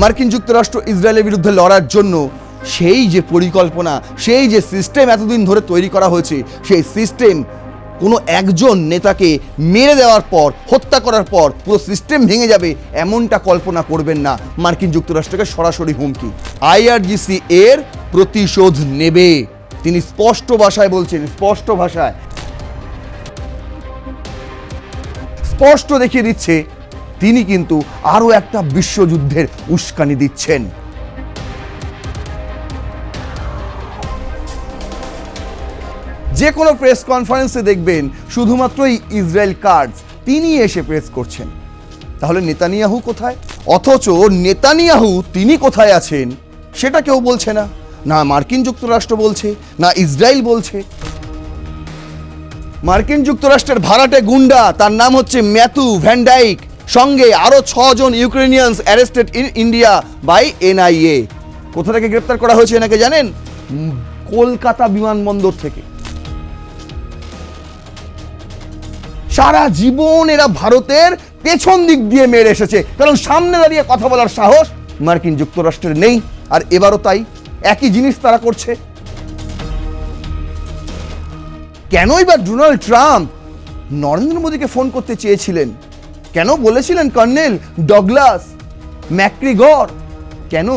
মার্কিন যুক্তরাষ্ট্র ইসরায়েলের বিরুদ্ধে লড়ার জন্য সেই যে পরিকল্পনা, সেই যে সিস্টেম এতদিন ধরে তৈরি করা হয়েছে, সেই সিস্টেম কোনো একজন নেতাকে মেরে দেওয়ার পর, হত্যা করার পর পুরো সিস্টেম ভেঙে যাবে এমনটা কল্পনা করবেন না। মার্কিন যুক্তরাষ্ট্রকে সরাসরি হুমকি, আইআরজিসি এর প্রতিশোধ নেবে, তিনি স্পষ্ট ভাষায় বলছেন, স্পষ্ট ভাষায় স্পষ্ট দেখিয়ে দিচ্ছে তিনি কিন্তু আরো একটা বিশ্বযুদ্ধের উস্কানি দিচ্ছেন। যে কোনো প্রেস কনফারেন্সে দেখবেন শুধুমাত্রই ইসরায়েল কার্ডস তিনি এসে প্রেস করছেন। তাহলে নেতানিয়াহু কোথায়? অথচ নেতানিয়াহু তিনি কোথায় আছেন সেটা কেউ বলছে না, না মার্কিন যুক্তরাষ্ট্র বলছে, না ইসরায়েল বলছে। মার্কিন যুক্তরাষ্ট্রের ভাড়াটে গুন্ডা, তার নাম হচ্ছে ম্যাথু ভ্যান ডাইক, সঙ্গে আরো 6 জন Ukrainians arrested in India by NIA. কোথা থেকে গ্রেপ্তার করা হয়েছে এনাকে জানেন? কলকাতা বিমানবন্দর থেকে। সারা জীবন এরা ভারতের পেছন দিক দিয়ে মেরে এসেছে, কারণ সামনে দাঁড়িয়ে কথা বলার সাহস মার্কিন যুক্তরাষ্ট্রের নেই। আর এবারও তাই, একই জিনিস তারা করছে। কেনই বা ডোনাল্ড ট্রাম্প নরেন্দ্র মোদীকে ফোন করতে চেয়েছিলেন? কেন বলেছিলেন কর্নেল ডগলাস ম্যাকগ্রিগর? কেন?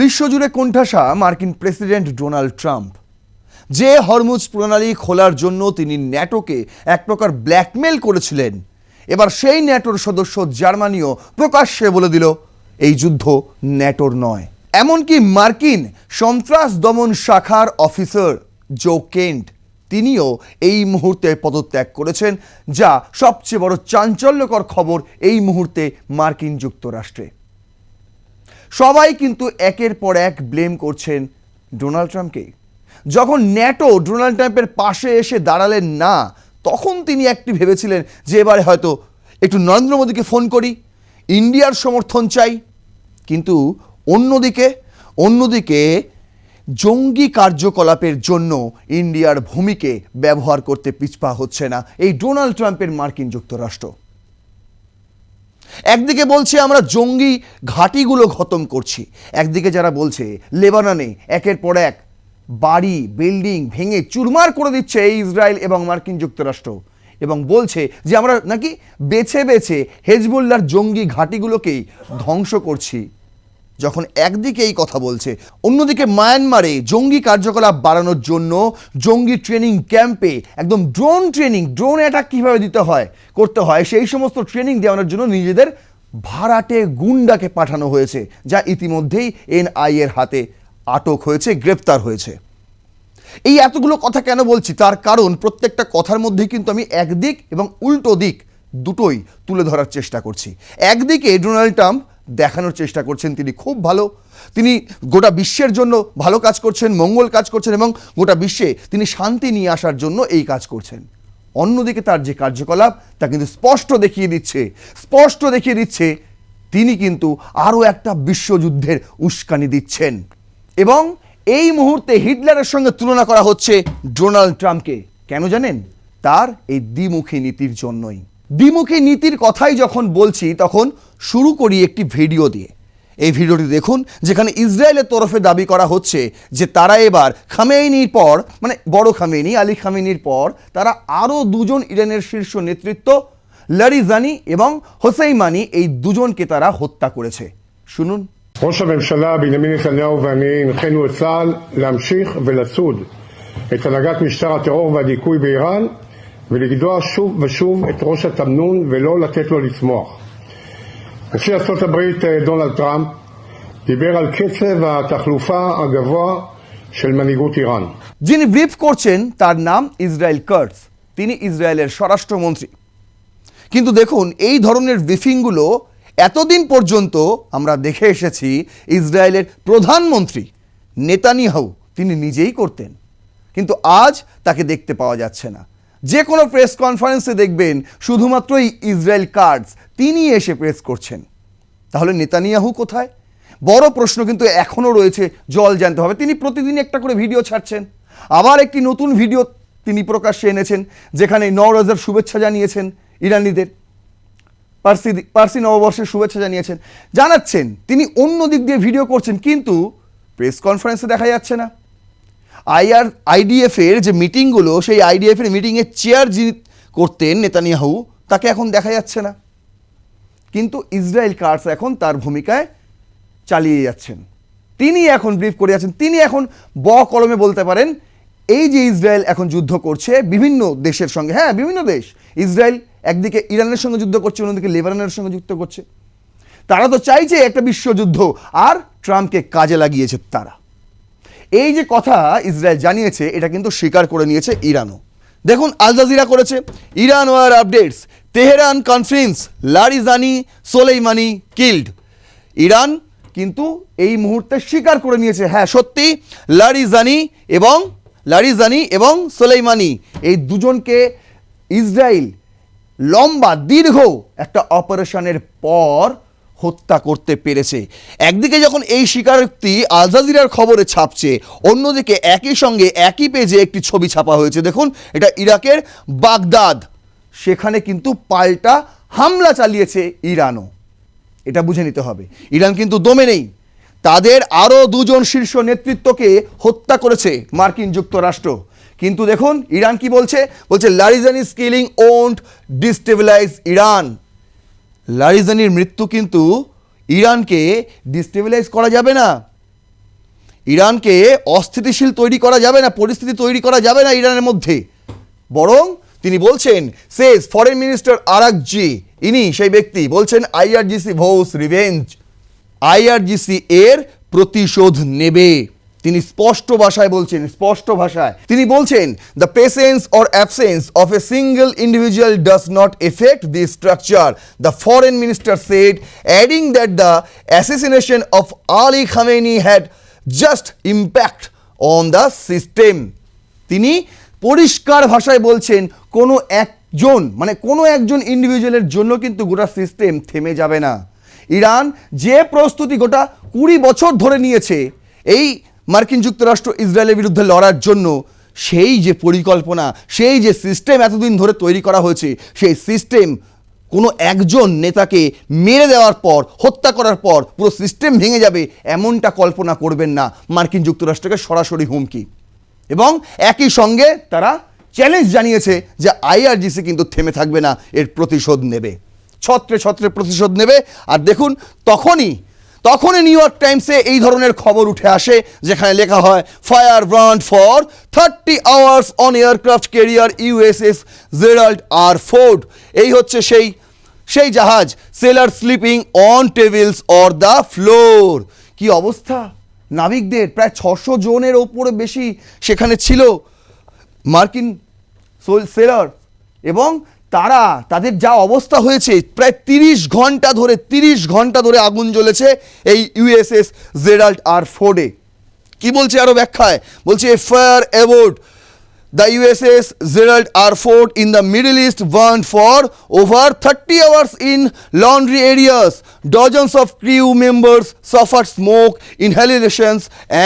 বিশ্বজুড়ে কোণঠাসা মার্কিন প্রেসিডেন্ট ডোনাল্ড ট্রাম্প, যে হরমুজ প্রণালী খোলার জন্য তিনি ন্যাটোকে এক প্রকার ব্ল্যাকমেল করেছিলেন, এবার সেই ন্যাটোর সদস্য জার্মানিও প্রকাশ্যে বলে দিল এই যুদ্ধ ন্যাটোর নয়। এমনকি মার্কিন সন্ত্রাস দমন শাখার অফিসার জো কেন্ট তিনিও এই মুহূর্তে পদত্যাগ করেছেন, যা সবচেয়ে বড় চাঞ্চল্যকর খবর এই মুহূর্তে মার্কিন যুক্তরাষ্ট্রে। সবাই কিন্তু একের পর এক ব্লেম করছেন ডোনাল্ড ট্রাম্পকে। যখন ন্যাটো ডোনাল্ড ট্রাম্পের পাশে এসে দাঁড়ালেন না, তখন তিনি একটি ভেবেছিলেন যে এবারে হয়তো একটু নরেন্দ্র মোদীকে ফোন করি, ইন্ডিয়ার সমর্থন চাই। কিন্তু অন্যদিকে জঙ্গি কার্যকলাপের জন্য ইন্ডিয়ার ভূমিকে ব্যবহার করতে পিছপা হচ্ছে না এই ডোনাল্ড ট্রাম্পের মার্কিন যুক্তরাষ্ট্র। একদিকে বলছে আমরা জঙ্গি ঘাঁটিগুলো খতম করছি, একদিকে যারা বলছে লেবাননে একের পর এক বাড়ি বিল্ডিং ভেঙে চুরমার করে দিচ্ছে এই ইসরায়েল এবং মার্কিন যুক্তরাষ্ট্র, এবং বলছে যে আমরা নাকি বেছে বেছে হেজবুল্লাহর জঙ্গি ঘাঁটিগুলোকেই ধ্বংস করছি। যখন একদিকে এই কথা বলছে, অন্যদিকে মায়ানমারে জঙ্গি কার্যকলাপ বাড়ানোর জন্য জঙ্গি ট্রেনিং ক্যাম্পে একদম ড্রোন অ্যাটাক কীভাবে করতে হয় সেই সমস্ত ট্রেনিং দেওয়ানোর জন্য নিজেদের ভাড়াটে গুন্ডাকে পাঠানো হয়েছে, যা ইতিমধ্যেই এনআইএর হাতে আটক হয়েছে, গ্রেপ্তার হয়েছে। এই এতগুলো কথা কেন বলছি তার কারণ প্রত্যেকটা কথার মধ্যেই কিন্তু আমি একদিক এবং উল্টো দিক দুটোই তুলে ধরার চেষ্টা করছি। একদিকে ডোনাল্ড ট্রাম্প দেখানোর চেষ্টা করছেন তিনি খুব ভালো, তিনি গোটা বিশ্বের জন্য ভালো কাজ করছেন, মঙ্গল কাজ করছেন, এবং গোটা বিশ্বে তিনি শান্তি নিয়ে আসার জন্য এই কাজ করছেন। অন্যদিকে তার যে কার্যকলাপ তা কিন্তু স্পষ্ট দেখিয়ে দিচ্ছে তিনি কিন্তু আরও একটা বিশ্বযুদ্ধের উস্কানি দিচ্ছেন। এবং এই মুহূর্তে হিটলারের সঙ্গে তুলনা করা হচ্ছে ডোনাল্ড ট্রাম্পকে। কেন জানেন? তার এই দ্বিমুখী নীতির জন্যই। দ্বিমুখী নীতির কথাই যখন বলছি তখন শুরু করি একটি ভিডিও দিয়ে। এই ভিডিওটি দেখুন, যেখানে ইসরায়েলের তরফে দাবি করা হচ্ছে যে তারা এবার খামেনির পর, মানে বড় খামেনি আলী খামেনির পর, তারা আরও 2 জন ইরানের শীর্ষ নেতৃত্ব লারিজানি এবং হোসাইমানি, এই 2 জনকে তারা হত্যা করেছে। শুনুন। ראש הממשלה בנימין נתניהו ואני הנחינו את צה"ל להמשיך ולצוד את הנהגת משטר הטרור והדיכוי באיראן ולגדוע שוב ושוב את ראש התמנון ולא לתת לו לצמוח. נשיא ארצות הברית דונלד טראמפ דיבר על קצב התחלופה הגבוה של מנהיגות איראן. যিনি ব্রিফ করছেন তার নাম ইসরায়েল কার্টস, তিনি ইসরায়েলের স্বরাষ্ট্রমন্ত্রী। কিন্তু দেখুন, এই ধরনের ব্রিফিংগুলো এতদিন পর্যন্ত আমরা দেখে এসেছি ইসরায়েলের প্রধানমন্ত্রী নেতানিয়াহু তিনি নিজেই করতেন, কিন্তু আজ তাকে দেখতে পাওয়া যাচ্ছে না। যে কোনো প্রেস কনফারেন্সে দেখবেন শুধুমাত্রই ইসরায়েল কার্ডস তিনি এসে প্রেস করছেন। তাহলে নেতানিয়াহু কোথায়? বড় প্রশ্ন কিন্তু এখনও রয়েছে, জল জানতে হবে। তিনি প্রতিদিন একটা করে ভিডিও ছাড়ছেন, আবার একটি নতুন ভিডিও তিনি প্রকাশ্যে এনেছেন, যেখানে নওরোজের শুভেচ্ছা জানিয়েছেন ইরানিদের, পার্সি নববর্ষের শুভেচ্ছা জানাচ্ছেন। তিনি অন্য দিক দিয়ে ভিডিও করছেন, কিন্তু প্রেস কনফারেন্সে দেখা যাচ্ছে না। আইডিএফের যে মিটিংগুলো, সেই আইডিএফের মিটিংয়ের চেয়ার যিনি করতেন নেতানিয়াহু, তাকে এখন দেখা যাচ্ছে না। কিন্তু ইসরায়েল কাটস এখন তার ভূমিকায় চালিয়ে যাচ্ছেন। তিনি এখন ব্রিফ করে যাচ্ছেন, তিনি এখন কলমে বলতে পারেন এই যে ইসরায়েল এখন যুদ্ধ করছে বিভিন্ন দেশের সঙ্গে, হ্যাঁ বিভিন্ন দেশ, ইসরায়েল একদিকে ইরানের সঙ্গে যুদ্ধ করছে, অন্যদিকে লেবাননের সঙ্গে যুদ্ধ করছে। তারা তো চাইছে একটা বিশ্বযুদ্ধ, আর ট্রাম্পকে কাজে লাগিয়েছে তারা। এই যে কথা ইসরায়েল জানিয়েছে, এটা কিন্তু স্বীকার করে নিয়েছে ইরানও। দেখুন, আল জাজিরা করেছে, Iran war updates, Tehran conference, Larijani Soleimani killed. Iran কিন্তু এই মুহূর্তে স্বীকার করে নিয়েছে, হ্যাঁ সত্যি লারিজানি এবং সোলেইমানি এই দুজনকে ইসরায়েল লম্বা দীর্ঘ একটা অপারেশনের পর হত্যা করতে পেরেছে। একদিকে যখন এই স্বীকারোক্তি আল জাজিরার খবরে ছাপছে, অন্যদিকে একই সঙ্গে একই পেজে একটি ছবি ছাপা হয়েছে। দেখুন, এটা ইরাকের বাগদাদ, সেখানে কিন্তু পাল্টা হামলা চালিয়েছে ইরানও। এটা বুঝে নিতে হবে, ইরান কিন্তু দমে নেই। তাদের আরও দুজন শীর্ষ নেতৃত্বকে হত্যা করেছে মার্কিন যুক্তরাষ্ট্র। কিন্তু দেখুন ইরান কি বলছে, Larijani killing won't destabilise Iran. লারিজানির মৃত্যু কিন্তু ইরানকে ডিস্টেবিলাইজ করা যাবে না, ইরানকে অস্থিতিশীল তৈরি করা যাবে না, পরিস্থিতি তৈরি করা যাবে না ইরানের মধ্যে। বরং তিনি বলছেন, সেজ ফরেন মিনিস্টার আরাকজি, ইনি সেই ব্যক্তি বলছেন আইআরজিসি ভোস রিভেঞ্জ, আইআরজিসি এর প্রতিশোধ নেবে। তিনি স্পষ্ট ভাষায় তিনি বলছেন, the presence or absence of a single individual does not affect the structure, the foreign minister said, adding that the assassination of Ali Khamenei had just impact on the system. তিনি পরিষ্কার ভাষায় বলছেন, কোনো একজন ইন্ডিভিজুয়ালের জন্য কিন্তু গোটা সিস্টেম থেমে যাবে না। ইরান যে প্রস্তুতি গোটা 20 বছর ধরে নিয়েছে এই মার্কিন যুক্তরাষ্ট্র ইসরায়েলের বিরুদ্ধে লড়ার জন্য, সেই যে পরিকল্পনা, সেই যে সিস্টেম এতদিন ধরে তৈরি করা হয়েছে, সেই সিস্টেম কোনো একজন নেতাকে মেরে দেওয়ার পর, হত্যা করার পর পুরো সিস্টেম ভেঙে যাবে, এমনটা কল্পনা করবেন না। মার্কিন যুক্তরাষ্ট্রকে সরাসরি হুমকি, এবং একই সঙ্গে তারা চ্যালেঞ্জ জানিয়েছে যে আইআরজিসি কিন্তু থেমে থাকবে না, এর প্রতিশোধ নেবে, ছত্রে প্রতিশোধ নেবে। আর দেখুন, তখনই নিউ ইয়র্ক টাইমসে এই ধরনের খবর উঠে আসে, যেখানে লেখা হয়, fire burned for 30 hours on aircraft carrier USS Gerald R Ford. এই হচ্ছে সেই জাহাজ, sailor sleeping on tables or the floor. কি অবস্থা নাবিকদের, প্রায় 600 জনের ওপরে বেশি সেখানে ছিল মার্কিন সেলার, এবং তাদের যা অবস্থা হয়েছে, প্রায় 30 ঘন্টা ধরে আগুন জ্বলেছে এই ইউএসএস জেরাল্ড আর ফোর্ডে। কি বলছে আরো ব্যাখ্যায়, বলছে a fire aboard the USS Gerald R Ford in the Middle East burned for over 30 hours in laundry areas. Dozens of crew members suffered smoke inhalations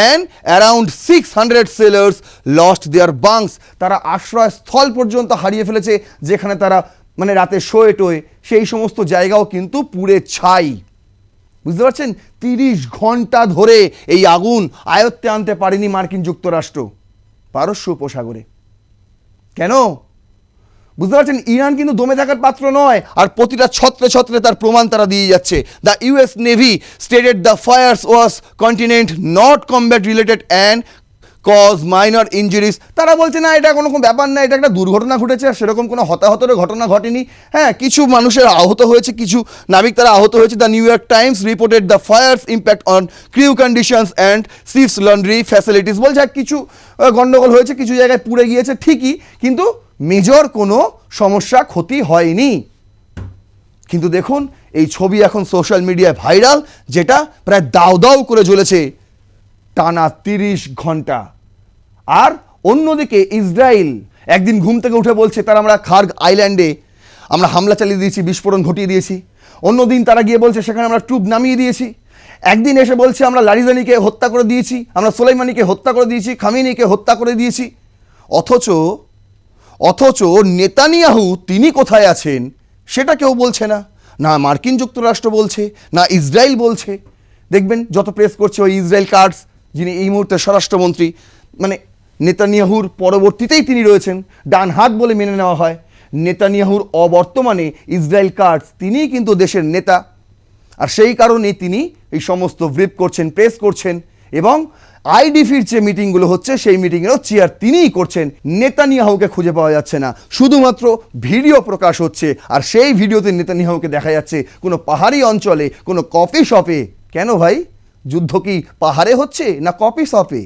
and around 600 sailors lost their bunks. তারা আশ্রয়স্থল পর্যন্ত হারিয়ে ফেলেছে, যেখানে তারা রাতে শোয়ে টোয়ে, সেই সমস্ত জায়গাও কিন্তু পুড়ে ছাই। বুঝতে পারছেন, 30 ঘন্টা ধরে এই আগুন আয়ত্তে আনতে পারেনি মার্কিন যুক্তরাষ্ট্র পারস্য উপসাগরে। কেন? বুঝতে পারছেন, ইরান কিন্তু দমে থাকার পাত্র নয়, আর প্রতিটা ছত্রে তার প্রমাণ তারা দিয়ে যাচ্ছে। The US Navy stated the fires was contained not combat related and caused minor injuries. তারা বলছে না, এটা কোনো ব্যাপার না, এটা একটা দুর্ঘটনা ঘটেছে, সেরকম কোনো হতাহতের ঘটনা ঘটেনি। হ্যাঁ, কিছু মানুষের আহত হয়েছে, কিছু নাবিক তারা আহত হয়েছে। The new York Times reported the fires impact on crew conditions and ships laundry facilities. বলছে কিছু গন্ডগোল হয়েছে, কিছু জায়গায় পুড়ে গিয়েছে ঠিকই, কিন্তু মেজর কোনো সমস্যা, ক্ষতি হয়নি। কিন্তু দেখুন, এই ছবি এখন সোশ্যাল মিডিয়ায় ভাইরাল, যেটা প্রায় দাউ করে জ্বলেছে টানা 30 ঘন্টা। আর অন্যদিকে ইসরায়েল একদিন ঘুম থেকে উঠে বলছে, আমরা খার্গ আইল্যান্ডে আমরা হামলা চালিয়ে দিয়েছি, বিস্ফোরণ ঘটিয়ে দিয়েছি। অন্যদিন তারা গিয়ে বলছে সেখানে আমরা ট্রুপ নামিয়ে দিয়েছি। একদিন এসে বলছে আমরা লারিজানিকে হত্যা করে দিয়েছি, আমরা সোলেইমানিকে হত্যা করে দিয়েছি, খামেনিকে হত্যা করে দিয়েছি। অথচ অথচ নেতানিয়াহু তিনি কোথায় আছেন সেটা কেউ বলছে না, না মার্কিন যুক্তরাষ্ট্র বলছে, না ইসরায়েল বলছে। দেখবেন যত প্রেস করছে ওই ইসরায়েল কাটস, যিনি এই মুহূর্তে স্বরাষ্ট্রমন্ত্রী, মানে নেতানিয়াহুর পরবর্তীতেই তিনি রয়েছেন, ডান হাত বলে মেনে নেওয়া হয়। নেতানিয়াহুর অবর্তমানে ইসরায়েল কাটস তিনিই কিন্তু দেশের নেতা, আর সেই কারণেই তিনি এই সমস্ত ব্রিফ করছেন, প্রেস করছেন, এবং আইডিফির যে মিটিংগুলো হচ্ছে সেই মিটিংয়েরও চেয়ার তিনিই করছেন। নেতানিয়াহুকে খুঁজে পাওয়া যাচ্ছে না, শুধুমাত্র ভিডিও প্রকাশ হচ্ছে, আর সেই ভিডিওতে নেতানিয়াহুকে দেখা যাচ্ছে কোনো পাহাড়ি অঞ্চলে কোনো কফি শপে। কেন ভাই, যুদ্ধ কি পাহাড়ে হচ্ছে না কফি শপে?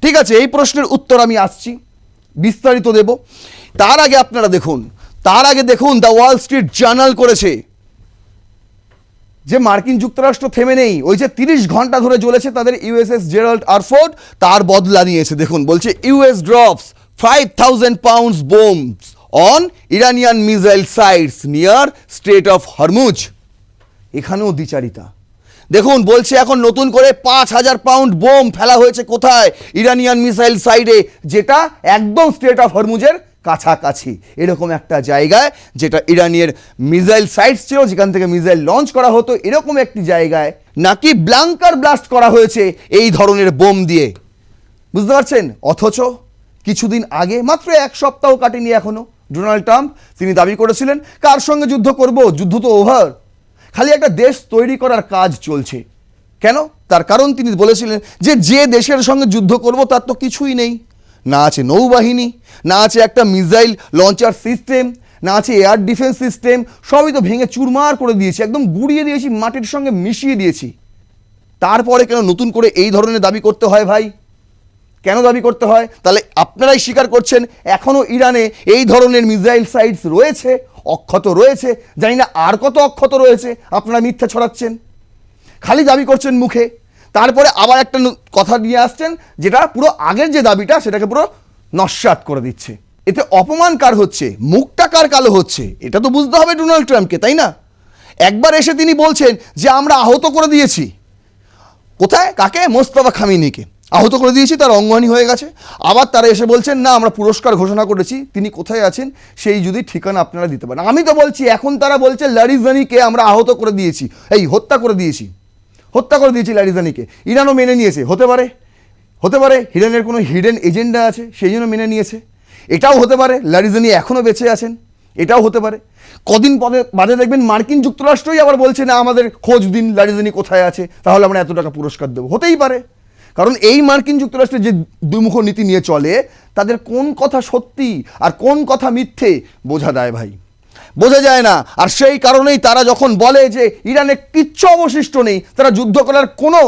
ঠিক আছে, এই প্রশ্নের উত্তর আমি আসছি, বিস্তারিত দেব। তার আগে আপনারা দেখুন, দ্য ওয়াল স্ট্রিট জার্নাল করেছে যে মার্কিন যুক্তরাষ্ট্র থেমে নেই। ওই যে 30 ঘন্টা ধরে চলেছে তাদের ইউএসএস জেরাল্ড আর ফোর্ড, তার বদলা নিয়েছে। দেখুন বলছে US drops 5,000 pounds bombs on Iranian missile sites near Strait of Hormuz। এখানেও দ্বিচারিতা। দেখুন বলছে এখন নতুন করে 5,000 পাউন্ড বোম ফেলা হয়েছে কোথায়, ইরানিয়ান মিসাইল সাইডে, যেটা একদম স্ট্রেট অফ হরমুজের কাছাকাছি এরকম একটা জায়গায়, যেটা ইরানের মিসাইল সাইটস ছিল, যেখান থেকে মিসাইল লঞ্চ করা হতো, এরকম একটি জায়গায় নাকি ব্লাঙ্কার ব্লাস্ট করা হয়েছে এই ধরনের বোম দিয়ে। বুঝতে পারছেন? অথচ কিছুদিন আগে, মাত্র 1 সপ্তাহ কাটেনি এখনো, ডোনাল্ড ট্রাম্প তিনি দাবি করেছিলেন কার সঙ্গে যুদ্ধ করব, যুদ্ধ তো ওভার, খালি একটা দেশ তৈরি করার কাজ চলছে। কেন? তার কারণ তিনি বলেছিলেন যে দেশের সঙ্গে যুদ্ধ করব তার তো কিছুই নেই, না আছে নৌবাহিনী, না আছে একটা মিসাইল লঞ্চার সিস্টেম, না আছে এয়ার ডিফেন্স সিস্টেম, সবই তো ভেঙে চুরমার করে দিয়েছি, একদম গুঁড়িয়ে দিয়েছি, মাটির সঙ্গে মিশিয়ে দিয়েছি। তারপরে কেন নতুন করে এই ধরনের দাবি করতে হয় ভাই? কেন দাবি করতে হয়? তাহলে আপনারাই স্বীকার করছেন এখনও ইরানে এই ধরনের মিসাইল সাইটস রয়েছে, অক্ষত রয়েছে, জানি না আর কত অক্ষত রয়েছে, আপনারা মিথ্যা ছড়াচ্ছেন, খালি দাবি করছেন মুখে, তারপরে আবার একটা কথা নিয়ে আসছেন যেটা পুরো আগের যে দাবিটা সেটাকে পুরো নস্যাৎ করে দিচ্ছে। এতে অপমান কার হচ্ছে, মুখটা কার কালো হচ্ছে, এটা তো বুঝতে হবে ডোনাল্ড ট্রাম্পকে, তাই না? একবার এসে তিনি বলছেন যে আমরা আহত করে দিয়েছি, কোথায়, কাকে? মোস্তফা খামেনিকে আহত করে দিয়েছি, তার অঙ্গহানি হয়ে গেছে। আবার তারা এসে বলছেন না আমরা পুরস্কার ঘোষণা করেছি, তিনি কোথায় আছেন সেই যদি ঠিকানা আপনারা দিতে পারেন। আমি তো বলছি এখন তারা বলছে লারিজানিকে আমরা আহত করে দিয়েছি, এই হত্যা করে দিয়েছি লারিজানিকে। ইরানও মেনে নিয়েছে, হতে পারে ইরানের কোনো হিডেন এজেন্ডা আছে সেই জন্য মেনে নিয়েছে, এটাও হতে পারে লারিজানি এখনও বেঁচে আছেন, এটাও হতে পারে। কদিন বাদে দেখবেন মার্কিন যুক্তরাষ্ট্রই আবার বলছে না আমাদের খোঁজ দিন লারিজানি কোথায় আছে, তাহলে আমরা এত টাকা পুরস্কার দেবো। হতেই পারে, কারণ এই মার্কিন যুক্তরাষ্ট্রের যে দুমুখ নীতি নিয়ে চলে, তাদের কোন কথা সত্যি আর কোন কথা মিথ্যে বোঝা দেয় ভাই, বোঝা যায় না। আর সেই কারণেই তারা যখন বলে যে ইরানে কিচ্ছু অবশিষ্ট নেই, তারা যুদ্ধ করার কোনো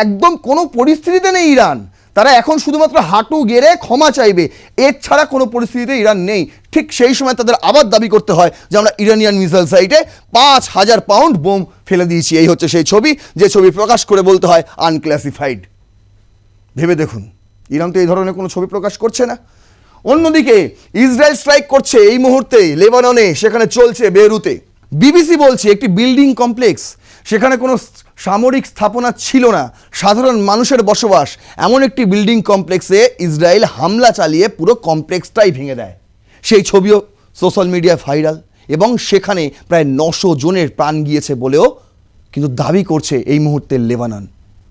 একদম কোনো পরিস্থিতিতে নেই ইরান, তারা এখন শুধুমাত্র হাঁটু গেড়ে ক্ষমা চাইবে, এর ছাড়া কোনো পরিস্থিতিতে ইরান নেই, ঠিক সেই সময় তাদের আবার দাবি করতে হয় যে আমরা ইরানিয়ান মিসাইল সাইটে 5,000 পাউন্ড বোম ফেলে দিয়েছি। এই হচ্ছে সেই ছবি, যে ছবি প্রকাশ করে বলতে হয় আনক্লাসিফাইড। ভেবে দেখুন, ইরান তো এই ধরনের কোনো ছবি প্রকাশ করছে না। অন্যদিকে ইসরায়েল স্ট্রাইক করছে এই মুহূর্তে লেবাননে, সেখানে চলছে বেইরুতে। বিবিসি বলছে একটি বিল্ডিং কমপ্লেক্স, সেখানে কোনো সামরিক স্থাপনা ছিল না, সাধারণ মানুষের বসবাস, এমন একটি বিল্ডিং কমপ্লেক্সে ইসরায়েল হামলা চালিয়ে পুরো কমপ্লেক্সটাই ভেঙে দেয়। সেই ছবিও সোশ্যাল মিডিয়ায় ভাইরাল, এবং সেখানে প্রায় 900 জনের প্রাণ গিয়েছে বলেও কিন্তু দাবি করছে এই মুহূর্তে লেবানন।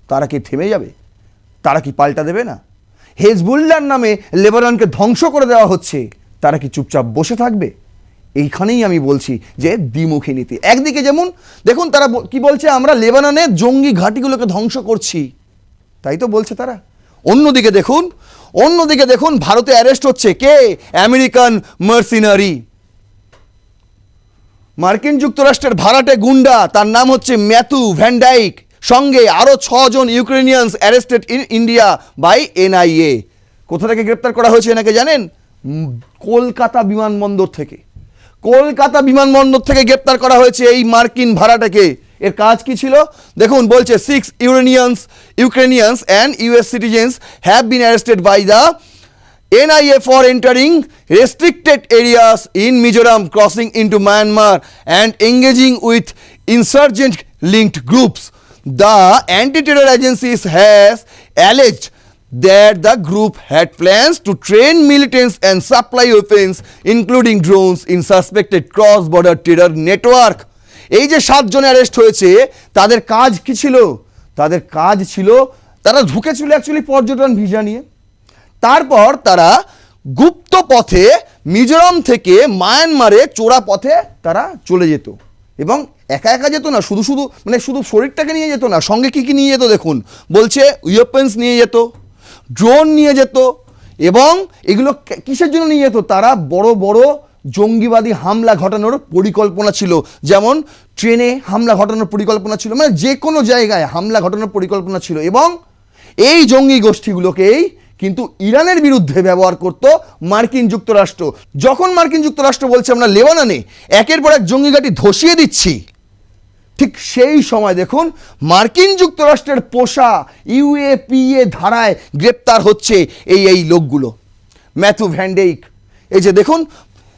তারা কি থেমে যাবে? তারা কি পাল্টা দেবে না? হেজবুল্লাহর নামে লেবাননকে ধ্বংস করে দেওয়া হচ্ছে, তারা কি চুপচাপ বসে থাকবে? এইখানেই আমি বলছি যে দ্বিমুখী নীতি। একদিকে যেমন দেখুন তারা কি বলছে, আমরা লেবাননের জঙ্গি ঘাঁটিগুলোকে ধ্বংস করছি, তাই তো বলছে তারা। অন্যদিকে দেখুন ভারতে অ্যারেস্ট হচ্ছে কে? আমেরিকান মার্সিনারি, মার্কিন যুক্তরাষ্ট্রের ভাড়াটে গুন্ডা, তার নাম হচ্ছে ম্যাথু ভ্যান ডাইক, সঙ্গে আরও 6 জন Ukrainians arrested in India by NIA। কোথা থেকে গ্রেপ্তার করা হয়েছে এনাকে জানেন? কলকাতা বিমানবন্দর থেকে গ্রেপ্তার করা হয়েছে এই মার্কিন ভাড়াটাকে। এর কাজ কি ছিল দেখুন, বলছে 6 Ukrainians and US citizens have been arrested by the NIA for entering restricted areas in Mizoram, crossing into Myanmar and engaging with insurgent linked groups. The anti-terror agencies has alleged that the group had plans to train militants and supply weapons including drones in suspected cross-border terror network. এই যে 7 জন arrest হয়েছে, তাদের কাজ কি ছিল? তাদের কাজ ছিল, তারা ঢুকেছিল অ্যাকচুয়ালি পর্যটন ভিসা নিয়ে। তারপর তারা গুপ্ত পথে মিজোরাম থেকে মায়ানমারে চোরা পথে তারা চলে যেত, এবং একা একা যেত না, শুধু শুধু মানে শুধু শরীরটাকে নিয়ে যেত না, সঙ্গে কী কী নিয়ে যেত দেখুন, বলছে ওয়েপন্স নিয়ে যেত, ড্রোন নিয়ে যেত, এবং এগুলো কিসের জন্য নিয়ে যেত? তারা বড় বড় জঙ্গিবাদী হামলা ঘটানোর পরিকল্পনা ছিল, যেমন ট্রেনে হামলা ঘটানোর পরিকল্পনা ছিল, মানে যে কোনো জায়গায় হামলা ঘটানোর পরিকল্পনা ছিল, এবং এই জঙ্গি গোষ্ঠীগুলোকেই কিন্তু ইরানের বিরুদ্ধে ব্যবহার করত মার্কিন যুক্তরাষ্ট্র। যখন মার্কিন যুক্তরাষ্ট্র বলছে আমরা লেবাননে একের পর এক জঙ্গি ঘাঁটি ধসিয়ে দিচ্ছি, ঠিক সেই সময় দেখুন মার্কিন যুক্তরাষ্ট্রের পোষা ইউএপিএ ধারায় গ্রেপ্তার হচ্ছে এই লোকগুলো। ম্যাথু ভ্যান্ডেইক, এই যে দেখুন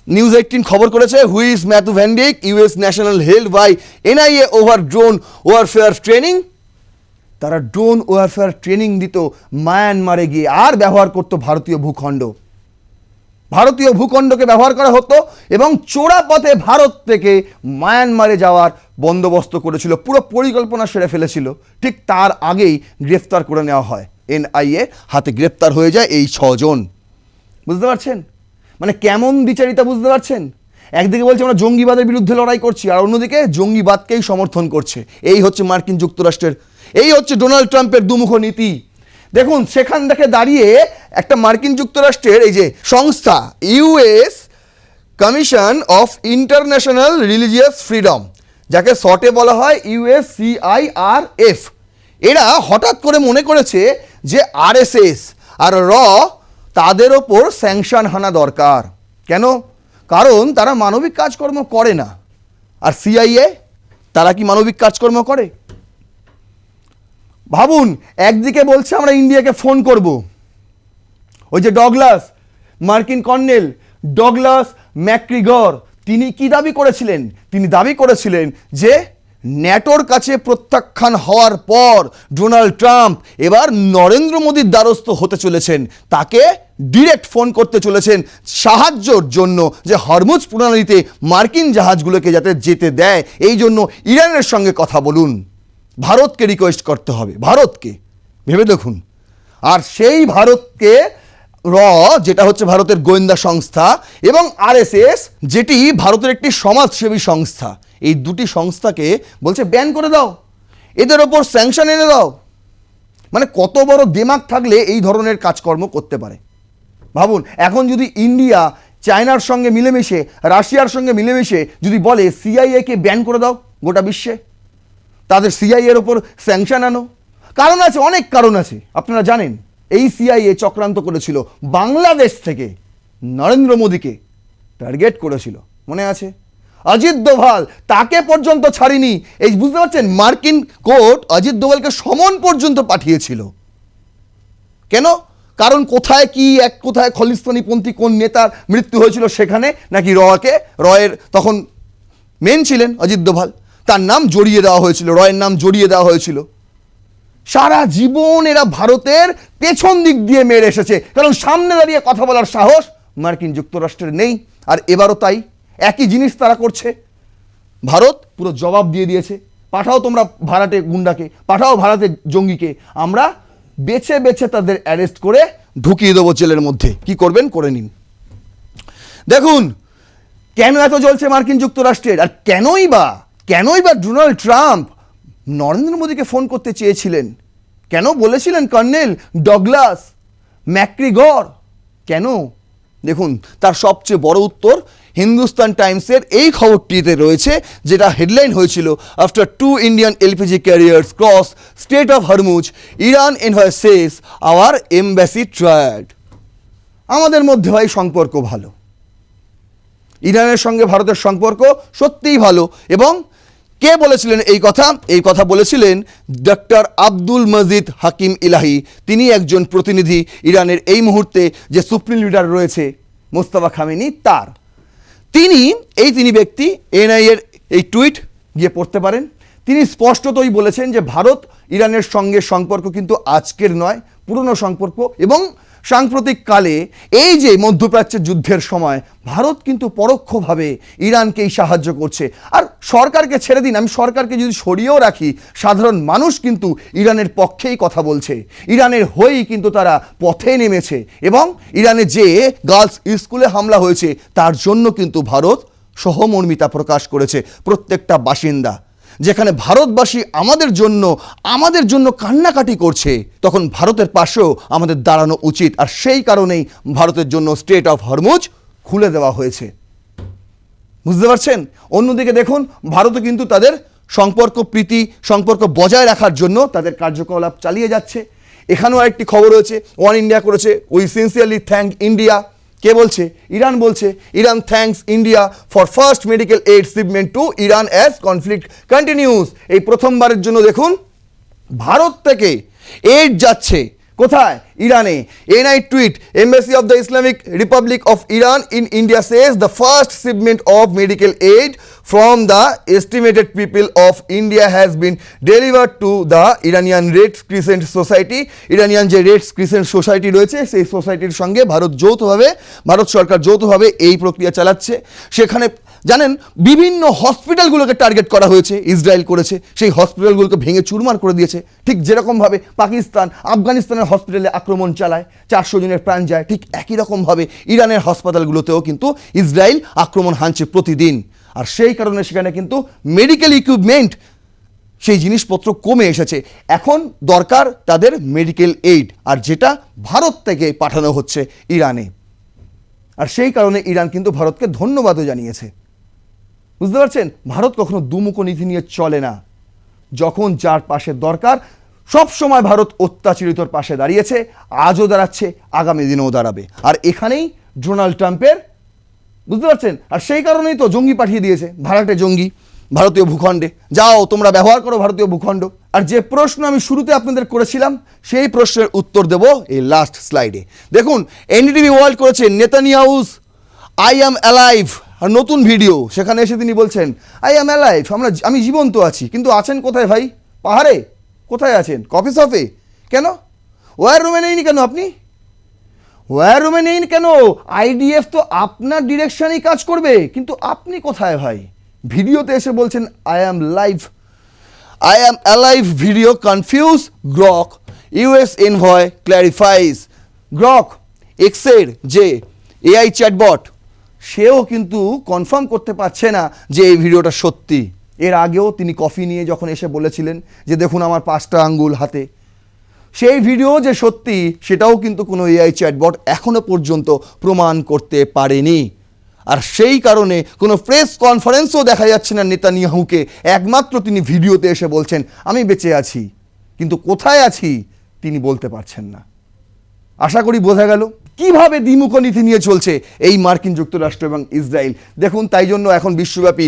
নিউজ 18 খবর করেছে, who is Matthew VanDyke, US national held by NIA over drone warfare training. তারা ড্রোন ওয়ারফেয়ার ট্রেনিং দিত মায়ানমারে গিয়ে, আর ব্যবহার করত ভারতীয় ভূখণ্ড, ভারতীয় ভূখণ্ডকে ব্যবহার করা হতো, এবং চোরা পথে ভারত থেকে মায়ানমারে যাওয়ার বন্দোবস্ত করেছিল, পুরো পরিকল্পনা সেরে ফেলেছিল। ঠিক তার আগেই গ্রেফতার করে নেওয়া হয়, এনআইএ হাতে গ্রেফতার হয়ে যায় এই 6 জন। বুঝতে পারছেন মানে কেমন দ্বিচারিতা? বুঝতে পারছেন? একদিকে বলছে আমরা জঙ্গিবাদের বিরুদ্ধে লড়াই করছি, আর অন্যদিকে জঙ্গিবাদকেই সমর্থন করছে। এই হচ্ছে মার্কিন যুক্তরাষ্ট্রের, এই হচ্ছে ডোনাল্ড ট্রাম্পের দুমুখ নীতি। দেখুন সেখান থেকে দাঁড়িয়ে একটা মার্কিন যুক্তরাষ্ট্রের এই যে সংস্থা US commission of international religious freedom, যাকে শর্টে বলা হয় USCIRF, এরা হঠাৎ করে মনে করেছে যে আরএসএস আর তাদের ওপর স্যাংশন হানা দরকার। কেন? কারণ তারা মানবিক কাজকর্ম করে না। আর CIA তারা কি মানবিক কাজকর্ম করে? ভাবুন, একদিকে বলছে আমরা ইন্ডিয়াকে ফোন করব, ওই যে ডগলাস, মার্কিন কর্নেল ডগলাস ম্যাকগ্রিগর, তিনি কি দাবি করেছিলেন? তিনি দাবি করেছিলেন যে ন্যাটোর কাছে প্রত্যাখ্যান হওয়ার পর ডোনাল্ড ট্রাম্প এবার নরেন্দ্র মোদীর দ্বারস্থ হতে চলেছেন, তাকে ডিরেক্ট ফোন করতে চলেছেন সাহায্যর জন্য, যে হরমুজ প্রণালীতে মার্কিন জাহাজগুলোকে যাতে যেতে দেয়, এই জন্য ইরানের সঙ্গে কথা বলুন, ভারতকে রিকোয়েস্ট করতে হবে, ভারতকে। ভেবে দেখুন। আর সেই ভারতকে যেটা হচ্ছে ভারতের গোয়েন্দা সংস্থা, এবং আরএসএস যেটি ভারতের একটি সমাজসেবী সংস্থা, এই দুটি সংস্থাকে বলছে ব্যান করে দাও, এদের ওপর স্যাংশন এনে দাও। মানে কত বড় দিমাগ থাকলে এই ধরনের কাজকর্ম করতে পারে ভাবুন। এখন যদি ইন্ডিয়া চায়নার সঙ্গে মিলেমিশে, রাশিয়ার সঙ্গে মিলেমিশে যদি বলে CIA-কে ব্যান করে দাও গোটা বিশ্বে, তাদের CIA-এর ওপর স্যাংশন আনো, কারণ আছে, অনেক কারণ আছে। আপনারা জানেন এই CIA চক্রান্ত করেছিল বাংলাদেশ থেকে নরেন্দ্র মোদীকে টার্গেট করেছিল, মনে আছে? অজিত দোভাল, তাকে পর্যন্ত ছাড়িনি। এই বুঝতে পারছেন, মার্কিন কোর্ট অজিত দোভালকে সমন পর্যন্ত পাঠিয়েছিল। কেন? কারণ কোথায় কি কোথায় খলিস্তানিপন্থী কোন নেতার মৃত্যু হয়েছিল সেখানে নাকি রয়ের তখন মেন ছিলেন অজিত দোভাল, তার নাম জড়িয়ে দেওয়া হয়েছিল, রয়ের নাম জড়িয়ে দেওয়া হয়েছিল। সারা জীবন এরা ভারতের পেছন দিক দিয়ে মেরে এসেছে, কারণ সামনে দাঁড়িয়ে কথা বলার সাহস মার্কিন যুক্তরাষ্ট্রের নেই। আর এবারও তাই, একই জিনিস তারা করছে। ভারত পুরো জবাব দিয়ে দিয়েছে, পাঠাও তোমরা ভাড়াটে গুন্ডাকে, পাঠাও ভাড়াটে জঙ্গিকে, আমরা বেছে বেছে তাদের অ্যারেস্ট করে ঢুকিয়ে দেবো জেলের মধ্যে, কি করবেন করে নিন। দেখুন কেন এত জ্বলছে মার্কিন যুক্তরাষ্ট্রের, আর কেনই বা ডোনাল্ড ট্রাম্প নরেন্দ্র মোদীকে ফোন করতে চেয়েছিলেন, কেন বলেছিলেন কর্নেল ডগলাস ম্যাকগ্রিগর, কেন? দেখুন তার সবচেয়ে বড় উত্তর হিন্দুস্তান টাইমসের এই খবরটিতে রয়েছে, যেটা হেডলাইন হয়েছিল, after 2 Indian LPG carriers cross Strait of Hormuz, Iran envoy says our embassy tried. আমাদের মধ্যে হয় সম্পর্ক ভালো, ইরানের সঙ্গে ভারতের সম্পর্ক সত্যিই ভালো। এবং কে বলেছিলেন এই কথা? এই কথা বলেছিলেন ডক্টর আব্দুল মজিদ হাকিম ইলাহি। তিনি একজন প্রতিনিধি ইরানের এই মুহূর্তে যে সুপ্রিম লিডার রয়েছে মোস্তফা খামেনি তার। তিনি ব্যক্তি এনআইএর এই টুইট গিয়ে পড়তে পারেন। তিনি স্পষ্টতই বলেছেন যে ভারত ইরানের সঙ্গে সম্পর্ক কিন্তু আজকের নয়, পুরনো সম্পর্ক এবং সাম্প্রতিক কালে এই যে মধ্যপ্রাচ্যের যুদ্ধের সময় ভারত কিন্তু পরোক্ষভাবে ইরানকেই সাহায্য করছে। আর সরকারকে ছেড়ে দিন, আমি সরকারকে যদি সরিয়েও রাখি, সাধারণ মানুষ কিন্তু ইরানের পক্ষেই কথা বলছে, ইরানের হয়েই কিন্তু তারা পথে নেমেছে। এবং ইরানে যে গার্লস স্কুলে হামলা হয়েছে তার জন্য কিন্তু ভারত সহমর্মিতা প্রকাশ করেছে প্রত্যেকটা বাসিন্দা। যেখানে ভারতবাসী আমাদের জন্য কান্নাকাটি করছে, তখন ভারতের পাশেও আমাদের দাঁড়ানো উচিত। আর সেই কারণেই ভারতের জন্য স্ট্রেট অফ হরমুজ খুলে দেওয়া হয়েছে, বুঝতে পারছেন? অন্যদিকে দেখুন, ভারতও কিন্তু তাদের সম্পর্ক বজায় রাখার জন্য তাদের কার্যকলাপ চালিয়ে যাচ্ছে। এখানেও একটি খবর রয়েছে, ওয়ান ইন্ডিয়া করেছে, উই সিনসিয়ারলি থ্যাঙ্ক ইন্ডিয়া। কে বলছে? ইরান বলছে, Iran thanks India for first medical aid shipment two Iran as conflict continuous. এই প্রথমবারের জন্য দেখুন ভারত থেকে এইড যাচ্ছে কোথায়? ইরানে। NI tweet, embassy of the Islamic Republic of Iran in India says the first shipment of medical aid from the estimated people of India has been delivered to the Iranian Red Crescent Society. Iranian যে red crescent society রয়েছে সেই সোসাইটির সঙ্গে ভারত সরকার যৌথভাবে এই প্রক্রিয়া চালাচ্ছে। সেখানে জানেন বিভিন্ন হসপিটালগুলোকে টার্গেট করা হয়েছে, ইসরায়েল করেছে, সেই হসপিটালগুলোকে ভেঙে চুরমার করে দিয়েছে। ঠিক যেরকমভাবে পাকিস্তান আফগানিস্তানের হসপিটালে আক্রমণ চালায়, 400 জনের প্রাণ যায়, ঠিক একই রকমভাবে ইরানের হাসপাতালগুলোতেও কিন্তু ইসরায়েল আক্রমণ হানছে প্রতিদিন। আর সেই কারণে সেখানে কিন্তু মেডিকেল ইকুইপমেন্ট, সেই জিনিসপত্র কমে এসেছে। এখন দরকার তাদের মেডিকেল এইড, আর যেটা ভারত থেকে পাঠানো হচ্ছে ইরানে। আর সেই কারণে ইরান কিন্তু ভারতকে ধন্যবাদও জানিয়েছে, বুঝতে পারছেন? ভারত কখনো দুমুখো নীতি নিয়ে চলে না। যখন যার পাশে দরকার সব সময় ভারত অত্যাচারিতর পাশে দাঁড়িয়েছে, আজও দাঁড়াচ্ছে, আগামী দিনেও দাঁড়াবে। আর এখানেই ডোনাল্ড ট্রাম্পের, বুঝতে পারছেন? আর সেই কারণেই তো জঙ্গি পাঠিয়ে দিয়েছে, ভাড়াটে জঙ্গি ভারতীয় ভূখণ্ডে। যাও তোমরা ব্যবহার করো ভারতীয় ভূখণ্ড। আর যে প্রশ্ন আমি শুরুতে আপনাদের করেছিলাম সেই প্রশ্নের উত্তর দেব এই লাস্ট স্লাইডে। দেখুন, এনডিটিভি ওয়ার্ল্ড করেছে নেতানিয়াহুস আই অ্যাম অ্যালাইভ, আর নতুন ভিডিও। সেখানে এসে তিনি বলছেন আই অ্যাম অ্যালাইভ, আমি জীবন্ত আছি। কিন্তু আছেন কোথায় ভাই? পাহাড়ে? কোথায় আছেন? কফি শপে? কেন? ওয়ার রুমে নেইনি কেন আপনি? ওয়ার রুমে নেই কেন? আইডিএফ তো আপনার ডিরেকশনেই কাজ করবে, কিন্তু আপনি কোথায় ভাই? ভিডিওতে এসে বলছেন I am alive video confuse Grok, US envoy clarifies. Grok এক্সের যে এআই চ্যাটবট, সেও কিন্তু কনফার্ম করতে পারছে না যে এই ভিডিওটা সত্যি। এর আগেও তিনি কফি নিয়ে যখন এসে বলেছিলেন যে দেখুন আমার 5টা আঙ্গুল হাতে, সেই ভিডিও যে সত্যি সেটাও কিন্তু কোনো এআই চ্যাটবট এখনো পর্যন্ত প্রমাণ করতে পারেনি। আর সেই কারণে কোনো প্রেস কনফারেন্সও দেখা যাচ্ছে না নেতানিয়াহুকে, একমাত্র তিনি ভিডিওতে এসে বলছেন আমি বেঁচে আছি, কিন্তু কোথায় আছি তিনি বলতে পারছেন না। আশা করি বোঝা গেল কিভাবে দ্বিমুখ নীতি নিয়ে চলছে এই মার্কিন যুক্তরাষ্ট্র এবং ইসরায়েল। দেখুন, তাই জন্য এখন বিশ্বব্যাপী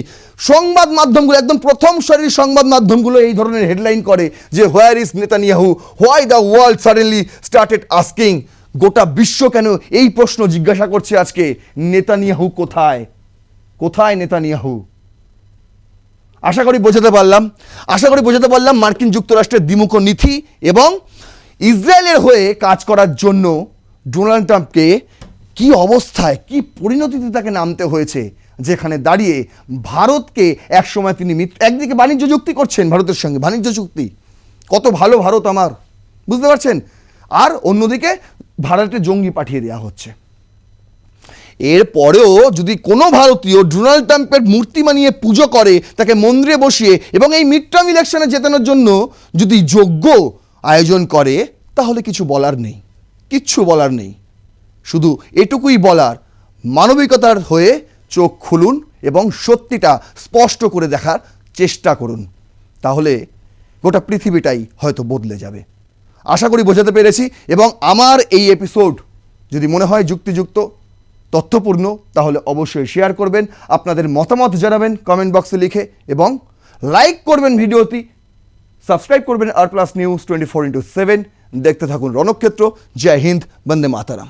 সংবাদ মাধ্যমগুলো, একদম প্রথম সারির সংবাদ মাধ্যমগুলো এই ধরনের হেডলাইন করে যে where is Netanyahu, why the world suddenly started asking. গোটা বিশ্ব কেন এই প্রশ্ন জিজ্ঞাসা করছে আজকে, নেতানিয়াহু কোথায়? কোথায় নেতানিয়াহু? আশা করি বোঝাতে পারলাম মার্কিন যুক্তরাষ্ট্রের দ্বিমুখ নীতি এবং ইসরায়েলের হয়ে কাজ করার জন্য ডোনাল্ড ট্রাম্পকে কি অবস্থায়, কি পরিণতিতে তাকে নামতে হয়েছে, যেখানে দাঁড়িয়ে ভারতকে একসময় তিনি একদিকে বাণিজ্য চুক্তি করছেন ভারতের সঙ্গে, বাণিজ্য চুক্তি, কত ভালো ভারত আমার, বুঝতে পারছেন? আর অন্যদিকে ভারতে জঙ্গি পাঠিয়ে দেওয়া হচ্ছে। এরপরেও যদি কোনো ভারতীয় ডোনাল্ড ট্রাম্পের মূর্তি বানিয়ে পুজো করে, তাকে মন্দিরে বসিয়ে এবং এই মিড টার্ম ইলেকশনে জেতানোর জন্য যদি যোগ্য আয়োজন করে, তাহলে কিচ্ছু বলার নেই। শুধু এটুকুই বলার, মানবিকতার হয়ে চোখ খুলুন এবং সত্যিটা স্পষ্ট করে দেখার চেষ্টা করুন, তাহলে গোটা পৃথিবীটাই হয়তো বদলে যাবে। আশা করি বোঝাতে পেরেছি। এবং আমার এই এপিসোড যদি মনে হয় যুক্তিযুক্ত, তথ্যপূর্ণ, তাহলে অবশ্যই শেয়ার করবেন, আপনাদের মতামত জানাবেন কমেন্ট বক্সে লিখে, এবং লাইক করবেন ভিডিওটি, সাবস্ক্রাইব করবেন আর প্লাস নিউজ 24x7। দেখতে থাকুন রণক্ষেত্র। জয় হিন্দ, বন্দে মাতারাম।